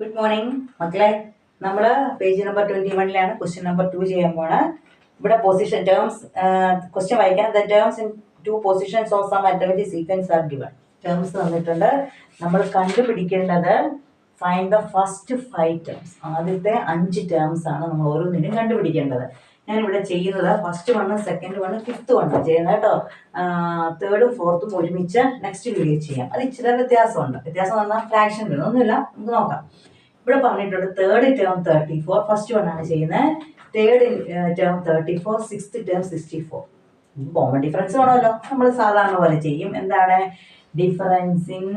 Good morning മക്കളെ. നമ്മൾ page number 21 question number 2 ചെയ്യാൻ പോണ്. ഇവിടെ പൊസിഷൻ ടേംസ് ക്വസ്റ്റ്യൻ വായിക്കാം. The terms in two positions of some arithmetic sequence are given. Terms തന്നിട്ടുണ്ട്. നമ്മൾ കണ്ടുപിടിക്കേണ്ടത് ഫൈൻഡ് ദ ഫസ്റ്റ് 5 ടേംസ്. ആദ്യത്തെ 5 ടേംസ് ആണ് നമ്മൾ ഓരോന്നിനും കണ്ടുപിടിക്കേണ്ടത്. ഞാനിവിടെ ചെയ്യുന്നത് ഫസ്റ്റ് 1, സെക്കൻഡ് 1, ഫിഫ്ത്ത് 1 ചെയ്യുന്നത് കേട്ടോ. തേർഡും ഫോർത്തും ഒരുമിച്ച് നെക്സ്റ്റ് വീഡിയോ ചെയ്യാം. അത് ഇച്ചിരി വ്യത്യാസമുണ്ട്. വ്യത്യാസം പറഞ്ഞാൽ ഫ്രാക്ഷൻ ഒന്നുമില്ല, നമുക്ക് നോക്കാം. ഇവിടെ പറഞ്ഞിട്ടുണ്ട് തേർഡ് ടേം 34, ഫസ്റ്റ് 1 ആണ് ചെയ്യുന്നത്. Third term 34, sixth term 64. Common difference വേണമല്ലോ, നമ്മൾ സാധാരണ പോലെ ചെയ്യും. എന്താണ് ഡിഫറൻസ് ഇൻ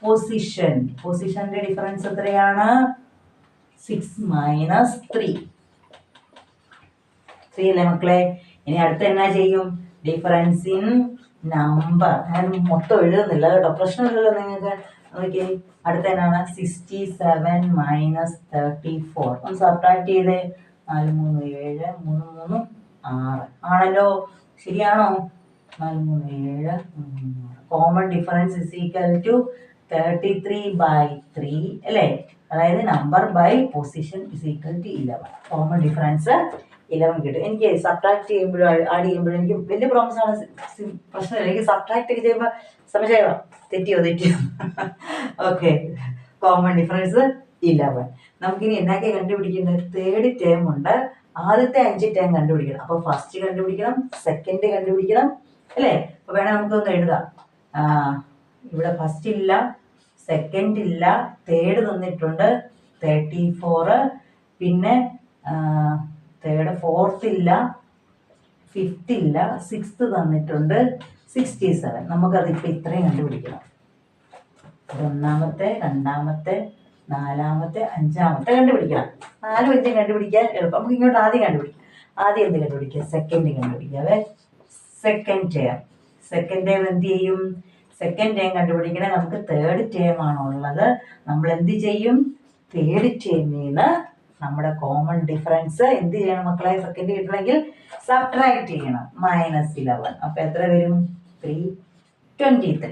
പൊസിഷൻ? പൊസിഷന്റെ ഡിഫറൻസ് എത്രയാണ്? 6 മൈനസ് 3 അല്ലേ മക്കളെ? ഇനി അടുത്ത എന്നാ ചെയ്യും? Difference in number. ഞാൻ മൊത്തം എഴുതുന്നില്ല കേട്ടോ, പ്രശ്നമില്ലല്ലോ നിങ്ങൾക്ക്. ഓക്കെ, അടുത്ത എന്നാണ്? 67 മൈനസ് 34. ഒന്ന് സബ്ട്രാക്ട് ചെയ്തേ. 4 3 7, 3 3 6 ആണല്ലോ. ശരിയാണോ? 4 3 7, 3 6. Common difference is equal to 33/3 അല്ലേ? അതായത് number by position is equal to 11. Common difference 11 കിട്ടും. എനിക്ക് സബ്ട്രാക്ട് ചെയ്യുമ്പോഴും ആഡ് ചെയ്യുമ്പോഴും എനിക്ക് വലിയ പ്രോബ്ലംസ് ആണ്. പ്രശ്നമില്ല. എനിക്ക് സബ്ട്രാക്ട് ഒക്കെ ചെയ്യുമ്പോൾ സമയമായോ? തെറ്റിയോ? Okay, common difference 11. നമുക്കിനി എന്നൊക്കെ കണ്ടുപിടിക്കുന്നത്? തേർഡ് ടേം ഉണ്ട്, ആദ്യത്തെ 5 ടേം കണ്ടുപിടിക്കണം. അപ്പോൾ ഫസ്റ്റ് കണ്ടുപിടിക്കണം, സെക്കൻഡ് കണ്ടുപിടിക്കണം അല്ലേ? അപ്പോൾ വേണേൽ നമുക്കൊന്ന് എഴുതാം. ഇവിടെ ഫസ്റ്റ് ഇല്ല, സെക്കൻഡ് ഇല്ല, തേർഡ് തന്നിട്ടുണ്ട് 34, പിന്നെ തേർഡ് ഫോർത്ത് ഇല്ല, ഫിഫ്ത്ത് ഇല്ല, സിക്സ്ത് തന്നിട്ടുണ്ട് 67. നമുക്കതിപ്പോൾ ഇത്രയും കണ്ടുപിടിക്കണം. ഒന്നാമത്തെ, രണ്ടാമത്തെ, നാലാമത്തെ, അഞ്ചാമത്തെ കണ്ടുപിടിക്കണം. 4 5 കണ്ടുപിടിക്കാൻ എളുപ്പം. നമുക്ക് ഇങ്ങോട്ട് ആദ്യം കണ്ടുപിടിക്കാം. ആദ്യം എന്ത് കണ്ടുപിടിക്കുക? സെക്കൻഡ് കണ്ടുപിടിക്കാവേ. Second term. സെക്കൻഡ് ടേം എന്ത് ചെയ്യും? സെക്കൻഡ് ടേം കണ്ടുപിടിക്കണേ. നമുക്ക് തേർഡ് ടേം ആണുള്ളത്. നമ്മൾ എന്ത് ചെയ്യും? തേർഡ് ടേമിൽ നിന്ന് നമ്മുടെ കോമൺ ഡിഫറൻസ് എന്ത് ചെയ്യണം മക്കളെ? സെക്കൻഡ് കിട്ടണമെങ്കിൽ സബ്ട്രാക്ട് ചെയ്യണം. -11. അപ്പൊ എത്ര വരും? 323.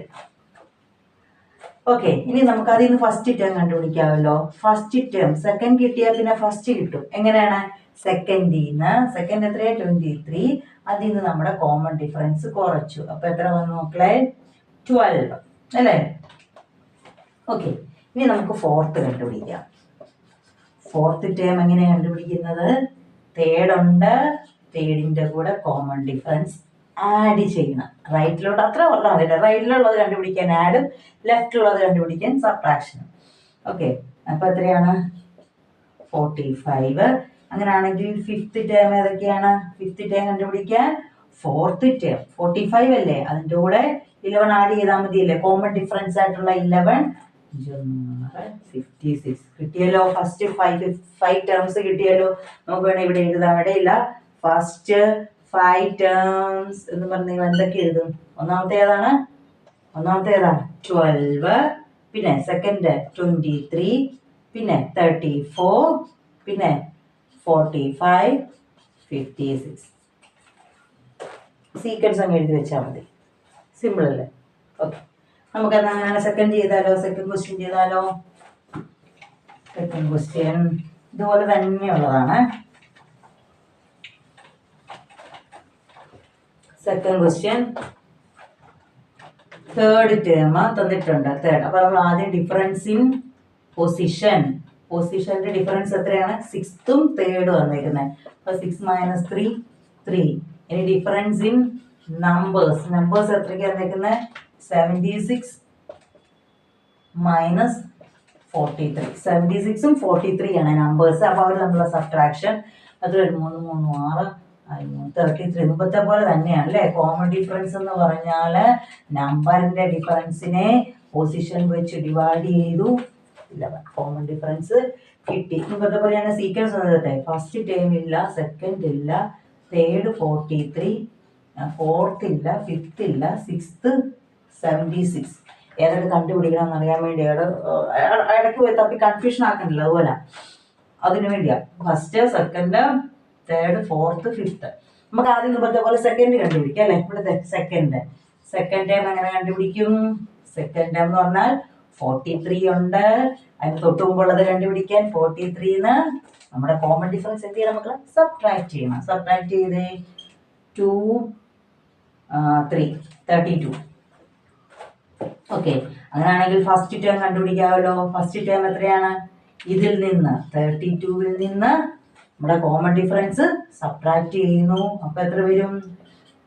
ഓക്കെ, ഇനി നമുക്ക് അതിൽ നിന്ന് ഫസ്റ്റ് ടേം കണ്ടുപിടിക്കാമല്ലോ. ഫസ്റ്റ് ടേം സെക്കൻഡ് കിട്ടിയാൽ പിന്നെ ഫസ്റ്റ് കിട്ടും. എങ്ങനെയാണ്? സെക്കൻഡിൽ നിന്ന് സെക്കൻഡ് എത്രയാണ്? 23. അതിൽ നിന്ന് നമ്മുടെ കോമൺ ഡിഫറൻസ് കുറച്ചു. അപ്പൊ എത്ര വന്നു മക്കളെ? 12 അല്ലേ? ഓക്കെ, ഇനി നമുക്ക് ഫോർത്ത് കണ്ടുപിടിക്കാം. ഫോർത്ത് ടേം എങ്ങനെയാണ് കണ്ടുപിടിക്കുന്നത്? തേർഡ് ഉണ്ട്, തേർഡിന്റെ കൂടെ കോമൺ ഡിഫറൻസ് ആഡ് ചെയ്യണം. റൈറ്റിലോട്ട് അത്ര പറഞ്ഞാൽ മതി. റൈറ്റിലുള്ളത് കണ്ടുപിടിക്കാൻ ആഡും, ലെഫ്റ്റിലുള്ളത് കണ്ടുപിടിക്കാൻ സബ്ട്രാക്ഷനും. ഓക്കെ, അപ്പൊ എത്രയാണ്? 45. അങ്ങനെയാണെങ്കിൽ ഫിഫ്ത്ത് ടേം ഏതൊക്കെയാണ്? ഫിഫ്ത്ത് ടേം കണ്ടുപിടിക്കാൻ ഫോർത്ത് ടേം 45 അല്ലേ? അതിൻ്റെ കൂടെ 11 ആഡ് ചെയ്താൽ മതിയല്ലേ? കോമൺ ഡിഫറൻസ് ആയിട്ടുള്ള 11 56 കിട്ടിയല്ലോ. ഫസ്റ്റ് 5 ടേംസ് കിട്ടിയല്ലോ. നമുക്ക് വേണേൽ ഇവിടെ എഴുതാം. ഇടയില്ല. ഫസ്റ്റ് 5 ടേംസ് എന്ന് പറഞ്ഞാൽ എന്തൊക്കെ എഴുതും? ഒന്നാമത്തെ ഏതാണ്? 12, പിന്നെ സെക്കൻഡ് 23, പിന്നെ 34, പിന്നെ 45, 56. സീക്വൻസ് അങ്ങ് എഴുതി വെച്ചാൽ മതി. സിമ്പിൾ അല്ലേ? ഓക്കെ, നമുക്ക് അങ്ങനെ സെക്കൻഡ് ചെയ്താലോ? സെക്കൻഡ് ക്വസ്റ്റ്യൻ ചെയ്താലോ? സെക്കൻഡ് ക്വസ്റ്റ്യൻ ഇതുപോലെ തന്നെയുള്ളതാണ്. സെക്കൻഡ് ക്വസ്റ്റ്യൻ തേർഡ് ടേം തന്നിട്ടുണ്ട്. തേർഡ്. അപ്പൊ നമ്മൾ ആദ്യം ഡിഫറൻസ് ഇൻ പൊസിഷൻ. പൊസിഷന്റെ ഡിഫറൻസ് എത്രയാണ്? സിക്സ്തും തേർഡും വന്നേക്കുന്നത്. അപ്പൊ 6 മൈനസ് 3 3. ഇനി ഡിഫറൻസ് ഇൻ നമ്പേഴ്സ്. നമ്പേഴ്സ് എത്രയ്ക്ക് വന്നേക്കുന്നത്? 76 മൈനസ് 43. 76ഉം 43 ആണ് നമ്പേഴ്സ്. അപ്പൊ അവർ തമ്മിലുള്ള സബ്ട്രാക്ഷൻ. അത് 3 3 6 33. മുമ്പത്തെ പോലെ തന്നെയാണ് അല്ലേ? കോമൺ ഡിഫറൻസ് എന്ന് പറഞ്ഞാൽ നമ്പറിന്റെ ഡിഫറൻസിനെ പൊസിഷൻ വെച്ച് ഡിവൈഡ് ചെയ്തു. 11 കോമൺ ഡിഫറൻസ് കിട്ടി. മുമ്പത്തെ പോലെയാണ് സീക്വൻസ് വന്നതേ. ഫസ്റ്റ് ടേം ഇല്ല, സെക്കൻഡ് ഇല്ല, തേർഡ് 43, ഫോർത്ത് ഇല്ല, ഫിഫ്ത്ത് ഇല്ല, സിക്സ്ത് 76. ഏതൊക്കെ കണ്ടുപിടിക്കണം എന്നറിയാൻ വേണ്ടി ഇടയ്ക്ക് പോയി തപ്പി കൺഫ്യൂഷൻ ആക്കണ്ടല്ലോ. അതുപോലെ അതിനു വേണ്ടിയാ first, second, third, fourth, fifth. നമുക്ക് ആദ്യം മുമ്പത്തെ പോലെ സെക്കൻഡ് കണ്ടുപിടിക്കാം അല്ലേ? ഇവിടുത്തെ സെക്കൻഡ് ടേം എങ്ങനെ കണ്ടുപിടിക്കും? സെക്കൻഡ് ടേം എന്ന് പറഞ്ഞാൽ 43 ഉണ്ട്, അതിന് തൊട്ട് മുമ്പുള്ളത് കണ്ടുപിടിക്കാൻ 43ന്ന് നമ്മുടെ കോമൺ ഡിഫറൻസ് എന്ത് ചെയ്യണം മക്കളെ? സബ്ട്രാക്ട് ചെയ്യണം. സബ്ട്രാക്ട് ചെയ്തേ 2 3 32. ഓക്കെ, അങ്ങനെയാണെങ്കിൽ ഫസ്റ്റ് ടേം കണ്ടുപിടിക്കാമല്ലോ. ഫസ്റ്റ് ടേം എത്രയാണ്? ഇതിൽ നിന്ന് 32വിൽ നിന്ന് നമ്മുടെ കോമൺ ഡിഫറൻസ് സബ്ട്രാക്ട് ചെയ്യുന്നു. അപ്പൊ എത്ര വരും?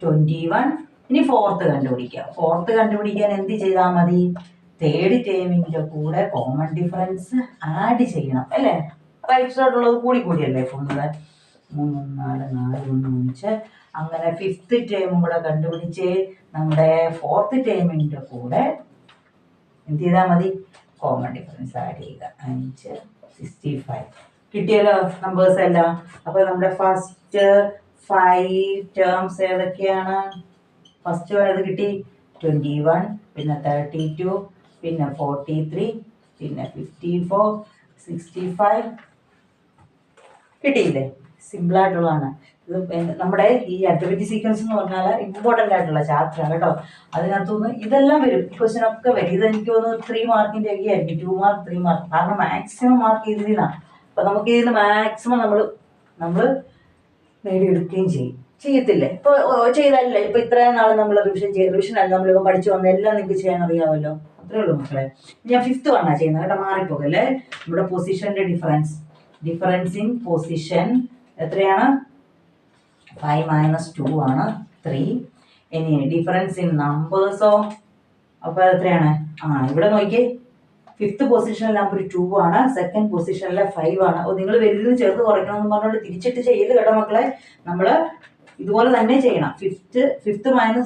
21. ഇനി ഫോർത്ത് കണ്ടുപിടിക്കാം. ഫോർത്ത് കണ്ടുപിടിക്കാൻ എന്ത് ചെയ്താൽ മതി? തേർഡ് ടേമിന്റെ കൂടെ കോമൺ ഡിഫറൻസ് ആഡ് ചെയ്യണം അല്ലേ? റൈറ്റ് സൈഡിലുള്ളത് കൂടി കൂടിയല്ലേ പോകുന്നത്. 3 4 4 1 5. അങ്ങനെ ഫിഫ്ത്ത് ടേമും കൂടെ കണ്ടുപിടിച്ച് നമ്മുടെ ഫോർത്ത് ടേമിന്റെ കൂടെ എന്ത് ചെയ്താൽ മതി? കോമൺ ഡിഫറൻസ് ആഡ് ചെയ്യുക. 5 65. കിട്ടിയല്ലോ നമ്പേഴ്സ് എല്ലാം. അപ്പൊ നമ്മുടെ ഫസ്റ്റ് 5 ടേംസ് ഏതൊക്കെയാണ്? ഫസ്റ്റ് ഏത് കിട്ടി? 21, പിന്നെ 32, പിന്നെ 43, പിന്നെ 54, 65. കിട്ടിയില്ലേ? സിമ്പിൾ ആയിട്ടുള്ളതാണ് ഇത്. നമ്മുടെ ഈ അഡ്വൈറ്റി സീക്വൻസ് എന്ന് പറഞ്ഞാൽ ഇമ്പോർട്ടൻ്റ് ആയിട്ടുള്ള ചാപ്റ്ററാണ് കേട്ടോ. അതിനകത്തുനിന്ന് ഇതെല്ലാം വരും, ക്വസ്റ്റ്യൻ ഒക്കെ വരും. ഇത് എനിക്ക് തോന്നുന്നു 3 മാർക്കിൻ്റെ ഒക്കെ ആയിരിക്കും, 2 മാർക്ക് 3 മാർക്ക്. കാരണം മാക്സിമം മാർക്ക് ഇതിനാണ്. അപ്പം നമുക്ക് ഇതിന് മാക്സിമം നമ്മൾ നേടിയെടുക്കുകയും ചെയ്യത്തില്ലേ? ഇപ്പോൾ ചെയ്താലല്ലേ ഇപ്പോൾ ഇത്രയും നാൾ നമ്മൾ റിവിഷൻ അല്ല നമ്മളിപ്പോൾ പഠിച്ചു വന്ന എല്ലാം നിങ്ങൾക്ക് ചെയ്യാൻ അറിയാമല്ലോ. അത്രേ ഉള്ളൂ മക്കളെ. ഞാൻ 5th വണ്ണാ ചെയ്യുന്നത് കേട്ടോ, മാറിപ്പോകല്ലേ. നമ്മുടെ പൊസിഷൻ്റെ ഡിഫറൻസ് ഇൻ പൊസിഷൻ എത്രയാണ്? 5 - 2 ആണ് 3. ഇനി ഡിഫറൻസ് ഇൻ നമ്പേഴ്സോ? അപ്പോൾ എത്രയാണ്? ഇവിടെ നോക്കിയേ, 5th പൊസിഷനിൽ നമ്പർ 2 ആണ്, 2nd പൊസിഷനിലെ 5 ആണ്. നിങ്ങൾ വലുത് ചെറുത് കുറയ്ക്കണമെന്ന് പറഞ്ഞുകൊണ്ട് തിരിച്ചിട്ട് ചെയ്യല് കേട്ടോ മക്കളെ. നമ്മൾ ഇതുപോലെ തന്നെ ചെയ്യണം. 5th - 5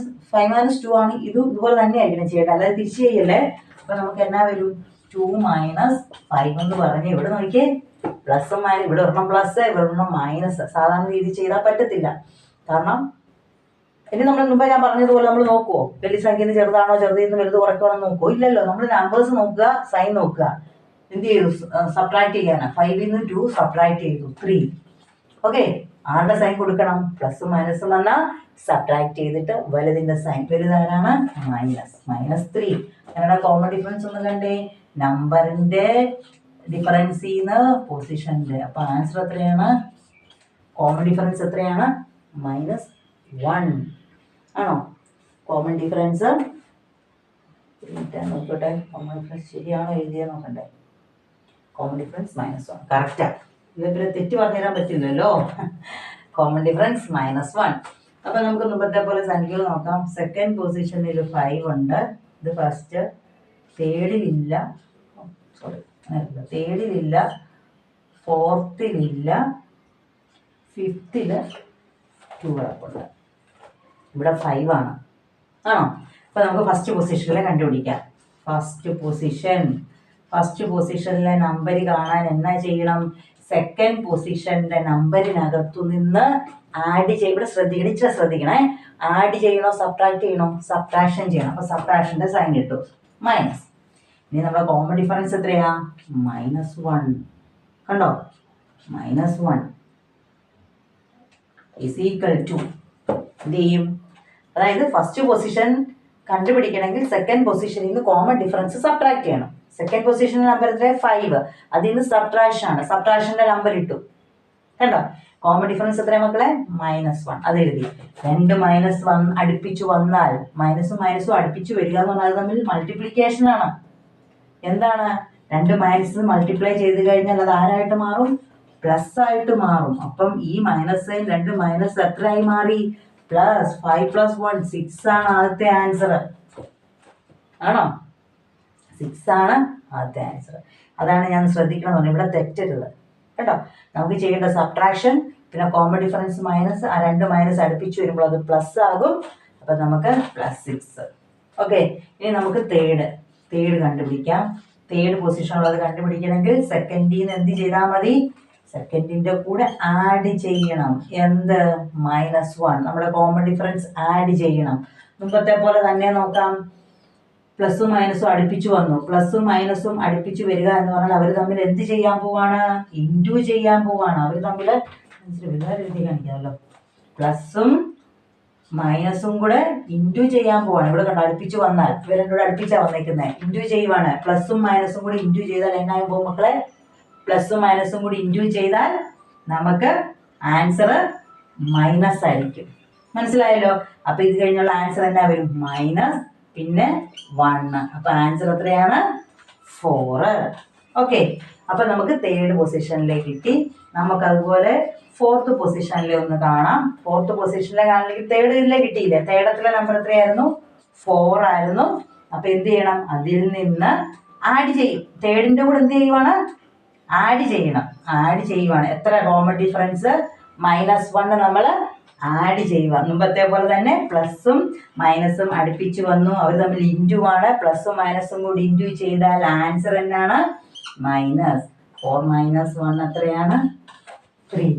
- 2 ആണ്. ഇതുപോലെ തന്നെ ആയിരിക്കണം ചെയ്യേണ്ടത്, അല്ലാതെ തിരിച്ച് ചെയ്യല്ലേ. അപ്പൊ നമുക്ക് എന്നാ വരും? 2 - 5 എന്ന് പറഞ്ഞ് ഇവിടെ നോക്കിയേ, പ്ലസും മൈനസ്, ഇവിടെ ഒരെണ്ണം പ്ലസ് ഇവിടെ ഒരെണ്ണം മൈനസ്. സാധാരണ രീതി ചെയ്താൽ പറ്റത്തില്ല. കാരണം ഇനി നമ്മൾ മുമ്പ് ഞാൻ പറഞ്ഞതുപോലെ നമ്മൾ നോക്കുവോ? വലിയ സംഖ്യയിൽ നിന്ന് ചെറുതാണോ, ചെറുതിൽ നിന്ന് വലുത് കുറയ്ക്കണോ നോക്കുവോ? ഇല്ലല്ലോ. നമ്മൾ നമ്പേഴ്സ് നോക്കുക, സൈൻ നോക്കുക. എന്ത് ചെയ്തു? സബ്ട്രാക്ട് ചെയ്യാനാ. 5ൽ നിന്ന് 2 സബ്ട്രാക്ട് ചെയ്തു 3. ഓക്കെ, ആരുടെ സൈൻ കൊടുക്കണം? പ്ലസും മൈനസും വന്നാൽ സബ്ട്രാക്ട് ചെയ്തിട്ട് വലുതിന്റെ സൈൻ. വലുതാരാണ്? -3. ഞങ്ങളുടെ കോമൺ ഡിഫറൻസ് ഒന്ന് കണ്ടേ, നമ്പറിന്റെ ഡിഫറൻസിന്ന് പൊസിഷന്റെ. അപ്പൊ ആൻസർ എത്രയാണ്? കോമൺ ഡിഫറൻസ് എത്രയാണ്? -1 ആണോ? കോമൺ ഡിഫറൻസ് നോക്കട്ടെ. കോമൺ ഡിഫറൻസ് ശരിയാണോ എഴുതിയാ നോക്കണ്ടേ. Common difference -1. കറക്റ്റാ. ഇവരെ തെറ്റ് പറഞ്ഞുതരാൻ പറ്റില്ലല്ലോ. Common difference -1. അപ്പൊ നമുക്ക് മുമ്പത്തെ പോലെ സംഖ്യകൾ നോക്കാം. 2nd പൊസിഷനിൽ 5 ഉണ്ട്. ഇത് ഫസ്റ്റ്. തേർഡിലില്ല, തേർഡിലില്ല, 4th-ലില്ല, 5th-ല് 2 കിടപ്പുണ്ട്. ഇവിടെ 5 ആണ് ആണോ? അപ്പൊ നമുക്ക് ഫസ്റ്റ് പൊസിഷനിലെ കണ്ടുപിടിക്കാം. ഫസ്റ്റ് പൊസിഷനിലെ നമ്പർ കാണാൻ എന്നാ ചെയ്യണം? 2nd പൊസിഷന്റെ നമ്പറിനകത്തു നിന്ന് ആഡ് ചെയ്യും. ഇവിടെ ശ്രദ്ധിക്കണം, ഇച്ചിരി ശ്രദ്ധിക്കണേ. ആഡ് ചെയ്യണോ സബ്ട്രാക്ട് ചെയ്യണോ? സബ്ട്രാക്ഷൻ ചെയ്യണം. അപ്പൊ സബ്ട്രാക്ഷന്റെ സൈൻ കിട്ടും, മൈനസ്. ഇനി നമ്മുടെ കോമൺ ഡിഫറൻസ് എത്രയാ? -1. കണ്ടോ? -1 is equal to എന്ത് ചെയ്യും? അതായത് ഫസ്റ്റ് പൊസിഷൻ കണ്ടുപിടിക്കണമെങ്കിൽ 2nd പൊസിഷനിൽ നിന്ന് കോമൺ ഡിഫറൻസ് സബ്ട്രാക്ട് ചെയ്യണം. 2nd പൊസിഷന്റെ നമ്പർ എത്ര? 5. അതിൽ നിന്ന് സബ്ട്രാക്ഷൻ ആണ്. സബ്ട്രാക്ഷന്റെ നമ്പർ ഇട്ടു. കണ്ടോ? കോമൺ ഡിഫറൻസ് എത്രയാ മക്കളെ? -1. അത് എഴുതി. 2 -1 അടുപ്പിച്ചു വന്നാൽ, മൈനസും മൈനസും അടുപ്പിച്ചു വരിക എന്ന് പറഞ്ഞാൽ തമ്മിൽ മൾട്ടിപ്ലിക്കേഷൻ ആണ്. എന്താണ്? 2 മൈനസ് മൾട്ടിപ്ലൈ ചെയ്ത് കഴിഞ്ഞാൽ അത് ആരായിട്ട് മാറും? പ്ലസ് ആയിട്ട് മാറും. അപ്പം ഈ മൈനസ് 2 മൈനസ് എത്രയായി മാറി? പ്ലസ്. 5 + 1 6 ആണ് ആദ്യത്തെ ആൻസർ. ആണോ? 6 ആണ് ആദ്യത്തെ ആൻസർ. അതാണ് ഞാൻ ശ്രദ്ധിക്കണം എന്ന് പറഞ്ഞത്. ഇവിടെ തെറ്റരുത് കേട്ടോ. നമുക്ക് ചെയ്യേണ്ട സബ്ട്രാക്ഷൻ, പിന്നെ കോമൺ ഡിഫറൻസ് മൈനസ്. ആ 2 മൈനസ് അടുപ്പിച്ച് വരുമ്പോൾ അത് പ്ലസ് ആകും. അപ്പം നമുക്ക് +6. ഓക്കെ, ഇനി നമുക്ക് തേർഡ് കണ്ടുപിടിക്കാം. തേർഡ് പൊസിഷനുള്ളത് കണ്ടുപിടിക്കണമെങ്കിൽ 2nd-ന്ന് എന്ത് ചെയ്താൽ മതി? 2nd-ന്റെ കൂടെ ആഡ് ചെയ്യണം. എന്ത്? -1. നമ്മുടെ കോമൺ ഡിഫറൻസ് ആഡ് ചെയ്യണം. മുമ്പത്തെ പോലെ തന്നെ നോക്കാം. പ്ലസും മൈനസും അടുപ്പിച്ചു വന്നു. പ്ലസും മൈനസും അടുപ്പിച്ചു വരിക എന്ന് പറഞ്ഞാൽ അവർ തമ്മിൽ എന്ത് ചെയ്യാൻ പോവാണ്? ഇൻറ്റു ചെയ്യാൻ പോവാണ്. അവർ തമ്മിൽ എഴുതി കാണിക്കാമല്ലോ. പ്ലസും മൈനസും കൂടെ ഇൻറ്റു ചെയ്യാൻ പോവാണ്. ഇവിടെ കണ്ടോ അടുപ്പിച്ച് വന്നാൽ ഇവ രണ്ടും കൂടെ അടുപ്പിച്ചാണ് വന്നേക്കുന്നത്. ഇൻറ്റു ചെയ്യുവാണ്. പ്ലസും മൈനസും കൂടി ഇൻറ്റു ചെയ്താൽ എന്നായി പോകും മക്കളെ? പ്ലസും മൈനസും കൂടി ഇൻറ്റു ചെയ്താൽ നമുക്ക് ആൻസർ മൈനസ് ആയിരിക്കും. മനസ്സിലായല്ലോ? അപ്പൊ ഇത് കഴിഞ്ഞുള്ള ആൻസർ എന്നാ വരും? മൈനസ് പിന്നെ 1. അപ്പൊ ആൻസർ എത്രയാണ്? 4. ഓക്കെ. അപ്പൊ നമുക്ക് തേർഡ് പൊസിഷനിലേക്ക് കിട്ടി. നമുക്ക് അതുപോലെ ഫോർത്ത് പൊസിഷനിലെ ഒന്ന് കാണാം. ഫോർത്ത് പൊസിഷനിലെ കാണണമെങ്കിൽ തേർഡിലെ കിട്ടിയില്ലേ? തേർഡത്തിലെ നമ്പർ എത്രയായിരുന്നു? 4 ആയിരുന്നു. അപ്പൊ എന്ത് ചെയ്യണം? അതിൽ നിന്ന് ആഡ് ചെയ്യും. തേർഡിന്റെ കൂടെ എന്ത് ചെയ്യുവാണ്? ആഡ് ചെയ്യണം. ആഡ് ചെയ്യുവാണ്. എത്ര കോമൺ ഡിഫറൻസ്? -1 നമ്മൾ ആഡ് ചെയ്യുക. മുമ്പത്തെ പോലെ തന്നെ പ്ലസും മൈനസും അടുപ്പിച്ച് വന്നു. അവർ തമ്മിൽ ഇൻറ്റു ആണ്. പ്ലസും മൈനസും കൂടി ഇൻറ്റു ചെയ്താൽ ആൻസർ എന്നാണ്? -4 - 1 എത്രയാണ്? 3.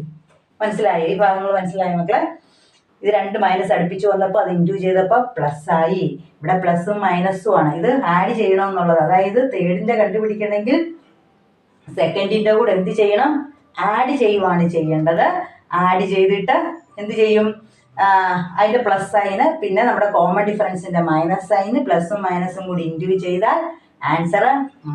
മനസ്സിലായി? ഈ ഭാഗങ്ങൾ മനസ്സിലായി മക്കളെ? ഇത് 2 മൈനസ് അടുപ്പിച്ച് വന്നപ്പോൾ അത് ഇൻറ്റു ചെയ്തപ്പോൾ പ്ലസ് ആയി. ഇവിടെ പ്ലസും മൈനസും ആണ്. ഇത് ആഡ് ചെയ്യണമെന്നുള്ളത്. അതായത് തേർഡിന്റെ കണ്ടുപിടിക്കണമെങ്കിൽ സെക്കൻഡിന്റെ കൂടെ എന്ത് ചെയ്യണം? ആഡ് ചെയ്യുവാണ് ചെയ്യേണ്ടത്. ആഡ് ചെയ്തിട്ട് എന്ത് ചെയ്യും? അതിന്റെ പ്ലസ് സൈന് പിന്നെ നമ്മുടെ കോമൺ ഡിഫറൻസിന്റെ മൈനസ് സൈന് പ്ലസും മൈനസും കൂടി ഇൻറ്റു ചെയ്താൽ ആൻസർ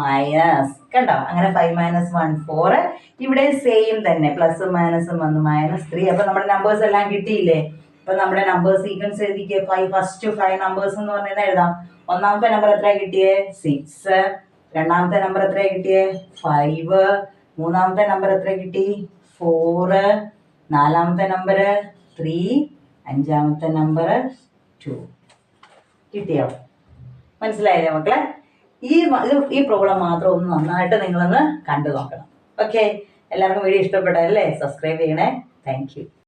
മൈനസ്. കണ്ടോ? അങ്ങനെ 5 - 1 4. ഇവിടെ സെയിം തന്നെ പ്ലസും മൈനസും വന്ന് -3. അപ്പൊ നമ്മുടെ നമ്പേഴ്സ് എല്ലാം കിട്ടിയില്ലേ? അപ്പൊ നമ്മുടെ നമ്പർ സീക്വൻസ് എഴുതിക്കേ. ഫസ്റ്റ് 5 നമ്പേഴ്സ് എന്ന് പറഞ്ഞാൽ എഴുതാം. ഒന്നാമത്തെ നമ്പർ എത്ര കിട്ടിയേ? 6. രണ്ടാമത്തെ നമ്പർ എത്ര കിട്ടിയേ? 5. മൂന്നാമത്തെ നമ്പർ എത്ര കിട്ടി? 4. നാലാമത്തെ നമ്പർ 3. അഞ്ചാമത്തെ നമ്പർ 2. കിട്ടിയോ? മനസ്സിലായില്ലേ മക്കളെ? ഈ പ്രോബ്ലം മാത്രം ഒന്ന് നന്നായിട്ട് നിങ്ങളൊന്ന് കണ്ടു നോക്കണം. ഓക്കെ. എല്ലാവർക്കും വീഡിയോ ഇഷ്ടപ്പെട്ടല്ലേ? സബ്സ്ക്രൈബ് ചെയ്യണേ. Thank you.